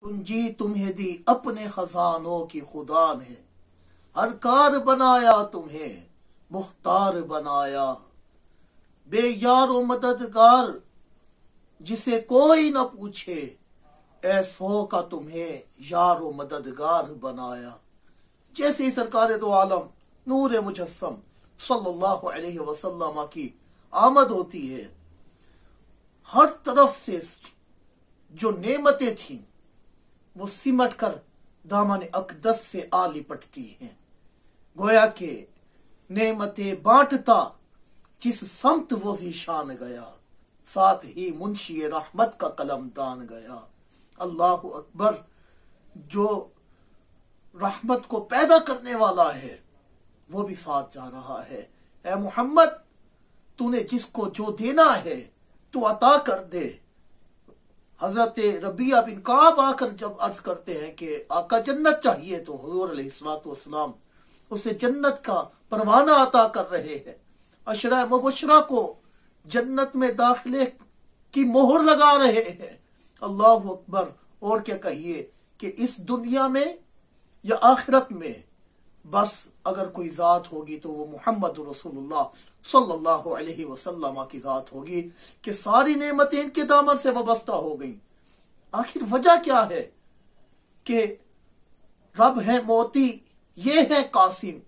کنجی تمہیں دی اپنے خزانوں کی خدا نے، ہر کار بنایا تمہیں مختار بنایا، بے یار و مددگار جسے کوئی نہ پوچھے، ایسو کا تمہیں یار و مددگار بنایا۔ جیسے ہی سرکار دو عالم نور مجسم صلی اللہ علیہ وسلم کی آمد ہوتی ہے، ہر طرف سے جو نعمتیں تھیں وہ سمٹ کر دامن اقدس سے آ لپٹتی ہیں، گویا کہ نعمتیں بانٹتا جس سمت وہ ذیشان گیا، ساتھ ہی منشی رحمت کا قلم دان گیا۔ اللہ اکبر! جو رحمت کو پیدا کرنے والا ہے وہ بھی ساتھ جا رہا ہے۔ اے محمد، تو نے جس کو جو دینا ہے تو عطا کر دے۔ حضرت ربیہ بن کعب آ کر جب عرض کرتے ہیں کہ آقا جنت چاہیے، تو حضور علیہ السلام اسے جنت کا پروانہ عطا کر رہے ہیں، عشرہ مبشرہ کو جنت میں داخلے کی مہر لگا رہے ہیں۔ اللہ اکبر! اور کیا کہیے کہ اس دنیا میں یا آخرت میں بس اگر کوئی ذات ہوگی تو وہ محمد رسول اللہ صلی اللہ علیہ وسلم کی ذات ہوگی کہ ساری نعمتیں ان کے دامن سے وابستہ ہو گئیں۔ آخر وجہ کیا ہے کہ رب ہے موتی، یہ ہے قاسم،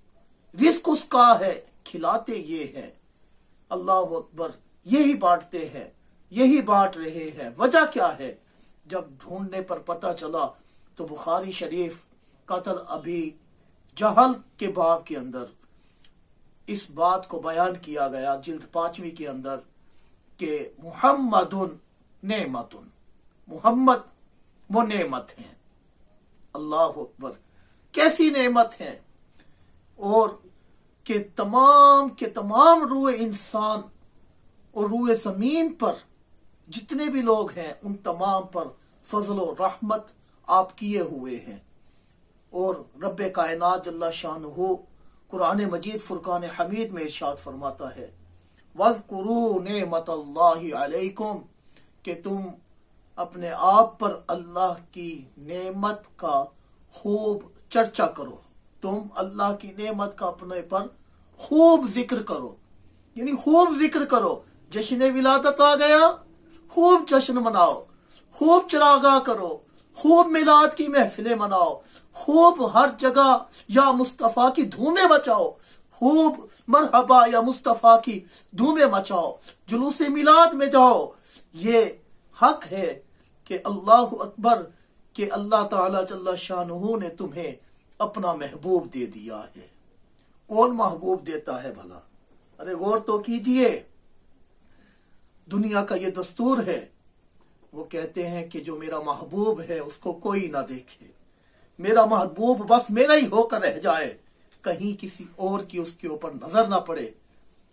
رزق اس کا ہے، کھلاتے یہ ہے۔ اللہ اکبر! یہی بانٹتے ہیں، یہی بانٹ رہے ہیں۔ وجہ کیا ہے؟ جب ڈھونڈنے پر پتہ چلا تو بخاری شریف قتل ابی جہل کے باب کے اندر اس بات کو بیان کیا گیا، جلد 5ویں کے اندر، کہ محمد نعمت، محمد وہ نعمت ہیں۔ اللہ اکبر! کیسی نعمت ہیں؟ اور کہ تمام کے تمام روئے انسان اور روئے زمین پر جتنے بھی لوگ ہیں ان تمام پر فضل و رحمت آپ کیے ہوئے ہیں۔ اور رب کائنات جل شانہ قرآن مجید فرقان حمید میں ارشاد فرماتا ہے، وَاذْكُرُوا نِعْمَةَ اللَّهِ عَلَيْكُمْ، کہ تم اپنے آپ پر اللہ کی نعمت کا خوب چرچا کرو، تم اللہ کی نعمت کا اپنے پر خوب ذکر کرو، یعنی خوب ذکر کرو۔ جشن ولادت آ گیا، خوب جشن مناؤ، خوب چراغاں کرو، خوب میلاد کی محفلیں مناؤ، خوب ہر جگہ یا مصطفیٰ کی دھومیں مچاؤ، خوب مرحبا یا مصطفیٰ کی دھومیں مچاؤ، جلوس میلاد میں جاؤ۔ یہ حق ہے کہ اللہ اکبر، کہ اللہ تعالیٰ جل شانہ نے تمہیں اپنا محبوب دے دیا ہے۔ کون محبوب دیتا ہے بھلا؟ ارے غور تو کیجئے۔ دنیا کا یہ دستور ہے، وہ کہتے ہیں کہ جو میرا محبوب ہے اس کو کوئی نہ دیکھے، میرا محبوب بس میرا ہی ہو کر رہ جائے، کہیں کسی اور کی اس کے اوپر نظر نہ پڑے۔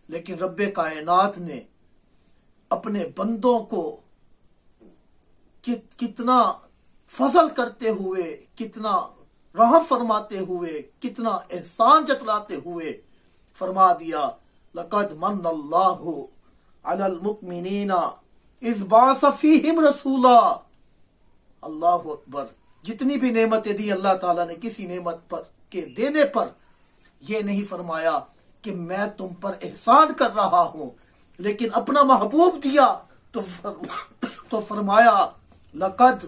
لیکن رب کائنات نے اپنے بندوں کو کتنا فضل کرتے ہوئے، کتنا رحم فرماتے ہوئے، کتنا احسان جتلاتے ہوئے فرما دیا، لَقَدْ مَنَّ اللَّهُ عَلَى الْمُؤْمِنِينَ اِذْ بَعَثَ فِيهِمْ رَسُولًا۔ اللہ اکبر! جتنی بھی نعمتیں دی اللہ تعالیٰ نے، کسی نعمت پر کے دینے پر یہ نہیں فرمایا کہ میں تم پر احسان کر رہا ہوں، لیکن اپنا محبوب دیا تو فرمایا لَقَدْ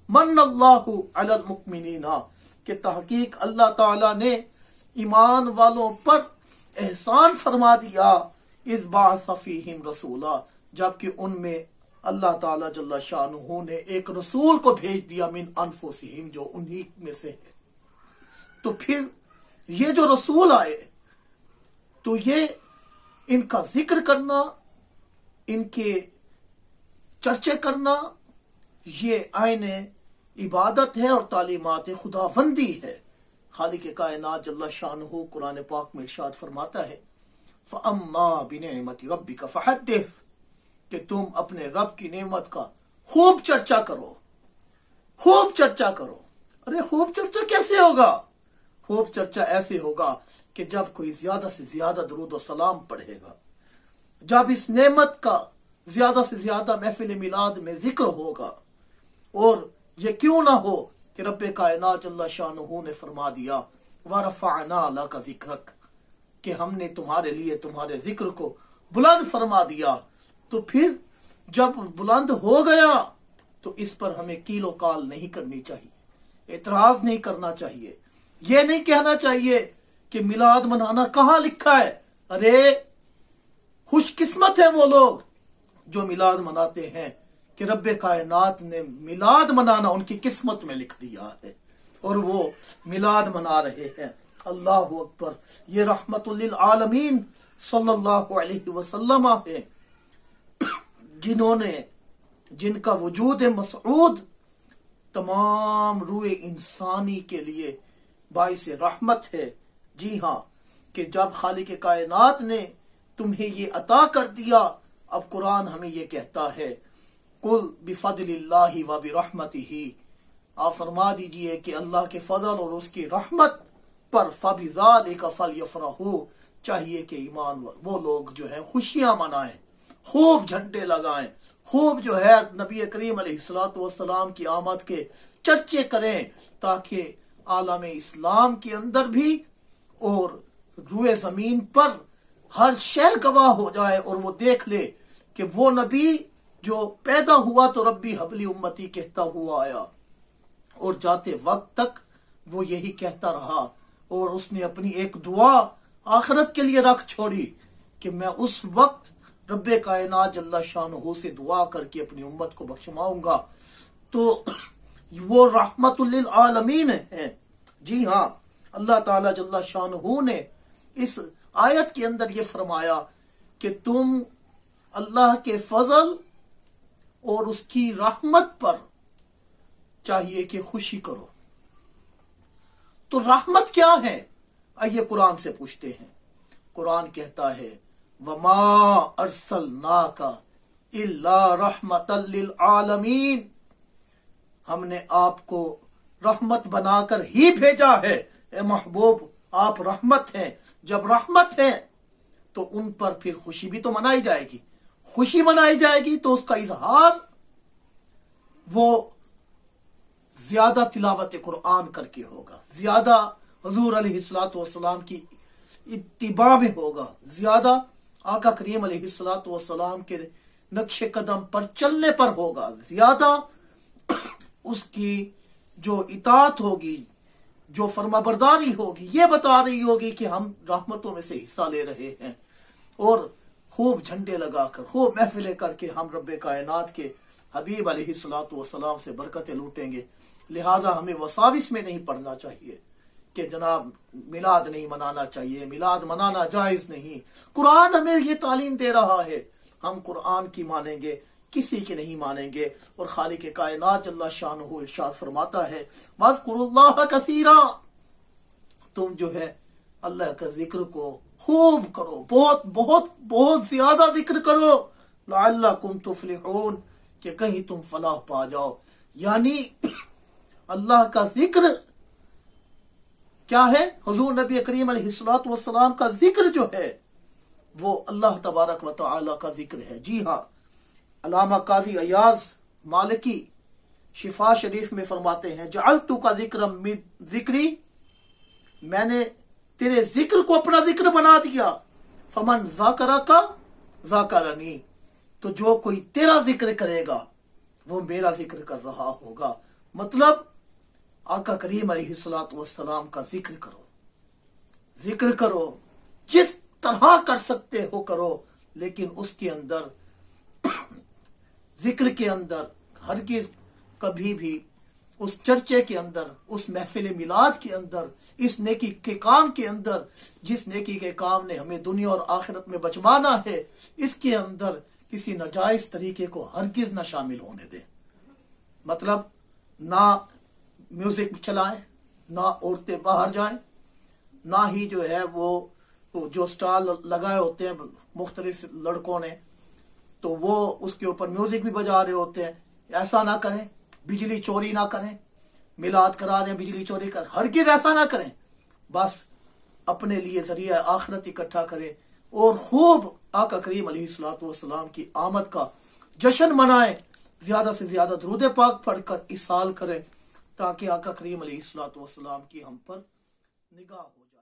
مَنَّ اللَّهُ عَلَى الْمُؤْمِنِينَ، کہ تحقیق اللہ تعالیٰ نے ایمان والوں پر احسان فرما دیا، اِذْ بَعَثَ فِيهِمْ رَسُولًا، جبکہ ان میں اللہ تعالیٰ جل شانہ نے ایک رسول کو بھیج دیا، من انفسہم، جو انہی میں سے ہے۔ تو پھر یہ جو رسول آئے تو یہ ان کا ذکر کرنا، ان کے چرچے کرنا، یہ عین عبادت ہے اور تعلیمات خداوندی ہے۔ خالق کائنات جل شانہ قرآن پاک میں ارشاد فرماتا ہے، فَأَمَّا بِنِعْمَةِ رَبِّكَ فَحَدِّثْ، کہ تم اپنے رب کی نعمت کا خوب چرچا کرو، خوب چرچا کرو۔ ارے خوب چرچا کیسے ہوگا؟ خوب چرچا ایسے ہوگا کہ جب کوئی زیادہ سے زیادہ درود و سلام پڑھے گا، جب اس نعمت کا زیادہ سے زیادہ محفل میلاد میں ذکر ہوگا، اور ये क्यों ना हो कि रब्बे कायनात जल्ला शानुहु ने फरमा दिया वरफ़अना लका ज़िक्रक, कि हमने तुम्हारे लिए तुम्हारे जिक्र को बुलंद फरमा दिया। तो फिर जब बुलंद हो गया तो इस पर हमें कीलो काल नहीं करनी चाहिए, एतराज नहीं करना चाहिए। ये नहीं कहना चाहिए कि मिलाद मनाना कहाँ लिखा है। अरे खुशकिस्मत है वो लोग जो मिलाद मनाते हैं कि रब्बे कायनात ने मिलाद मनाना उनकी किस्मत में लिख दिया है और वो मिलाद मना रहे हैं। अल्लाह अकबर। ये रहमतुल लिल आलमीन सल्लल्लाहु अलैहि वसल्लम है, जिनका वजूद मसऊद तमाम रूए इंसानी के लिए बाइस रहमत है। जी हाँ, कि जब खालिक कायनात ने तुम्हें ये अता कर दिया, अब कुरान हमें ये कहता है कुल बिफदलिल्लाहि व बिरहमतिही, आप फरमा दीजिए कि अल्लाह के फजल और उसकी रहमत पर फबिज़ालिका फलयफ़रहू, चाहिए कि ईमान वो लोग जो है खुशियां मनाएं, खूब झंडे लगाएं, खूब जो है नबी करीम अलैहिस्सलातु वस्सलाम की आमद के चर्चे करें, ताकि आलम इस्लाम के अंदर भी और रुए जमीन पर हर शय गवाह हो जाए और वो देख ले कि वो नबी जो पैदा हुआ तो रब्बी हबली उम्मती कहता हुआ आया और जाते वक्त तक वो यही कहता रहा, और उसने अपनी एक दुआ आखिरत के लिए रख छोड़ी कि मैं उस वक्त रब्बे कायनात जल्ला शानुहु से दुआ करके अपनी उम्मत को बख्शवाऊंगा। तो वो रहमतुल लिल आलमीन है। जी हाँ, अल्लाह ताला जल्ला शानुहु ने इस आयत के अंदर ये फरमाया कि तुम अल्लाह के फजल और उसकी रहमत पर चाहिए कि खुशी करो। तो रहमत क्या है? आइए कुरान से पूछते हैं। कुरान कहता है वमा अरसलनाका इल्ला रहमतल लिल आलमीन, हमने आपको रहमत बनाकर ही भेजा है। ए महबूब, आप रहमत हैं। जब रहमत है तो उन पर फिर खुशी भी तो मनाई जाएगी। खुशी मनाई जाएगी तो उसका इजहार वो ज्यादा तिलावत कुरान करके होगा, ज्यादा हुजूर अलैहिस्सलातु वस्सलाम की इत्तिबा में होगा, ज्यादा आका करीम अलैहिस्सलातु वस्सलाम के नक्शे कदम पर चलने पर होगा, ज्यादा उसकी जो इताअत होगी, जो फरमाबरदारी होगी, ये बता रही होगी कि हम रहमतों में से हिस्सा ले रहे हैं। और खूब झंडे लगाकर, खूब महफिलें करके हम रब्बे कायनात के हबीब अलैहिस्सलातु वस्सलाम से बरकतें लूटेंगे। लिहाजा हमें वसाविस में नहीं पढ़ना चाहिए कि जनाब मिलाद नहीं मनाना चाहिए, मिलाद मनाना जायज नहीं। कुरान हमें ये तालीम दे रहा है, हम कुरान की मानेंगे, किसी की नहीं मानेंगे। और खालिक कायनात जल्ला शानुहु इरशाद फरमाता है वज़्कुरुल्लाह कसीरा, तुम जो है अल्लाह का जिक्र को खूब करो, बहुत बहुत बहुत ज्यादा जिक्र करो, लअल्लकुम तुफ्लिहून, कि कहीं तुम फलाह पा जाओ। यानी अल्लाह का जिक्र क्या है? हुजूर नबी करीम अलैहिस्सलातु वस्सलाम का जिक्र जो है वो अल्लाह तबारक व तआला का जिक्र है। जी हाँ, अल्लामा काजी अयाज मालिकी शिफा शरीफ में फरमाते हैं जअलतु का जिक्र मिन जिक्री, मैंने तेरे जिक्र को अपना जिक्र बना दिया। फमन ज़ाकरा का ज़ाकरनी, तो जो कोई तेरा जिक्र करेगा वो मेरा जिक्र कर रहा होगा। मतलब आका करीम अलैहिस्सलातु वस्सलाम का जिक्र करो, जिक्र करो, जिस तरह कर सकते हो करो, लेकिन उसके अंदर जिक्र के अंदर हरगिज़ कभी भी उस चर्चे के अंदर, उस महफिल मिलाद के अंदर, इस नेकी के काम के अंदर, जिस नेकी के काम ने हमें दुनिया और आखिरत में बचवाना है, इसके अंदर किसी नाजायज तरीके को हरगिज़ न शामिल होने दें। मतलब ना म्यूजिक चलाएं, ना औरतें बाहर जाएं, ना ही जो है वो जो स्टॉल लगाए होते हैं मुख्तलिफ लड़कों ने, तो वो उसके ऊपर म्यूजिक भी बजा रहे होते हैं, ऐसा ना करें। बिजली चोरी ना करें, मिलाद करा रहे हैं बिजली चोरी कर, हरगिज़ ऐसा ना करें। बस अपने लिए जरिया आखिरत इकट्ठा करें और खूब आका करीम अलैहिस्सलातु वस्सलाम की आमद का जश्न मनाएं, زیادہ سے زیادہ درود پاک پڑھ کر اصال کریں تاکہ آقا کریم علیہ الصلوۃ والسلام کی ہم پر نگاہ ہو جائے۔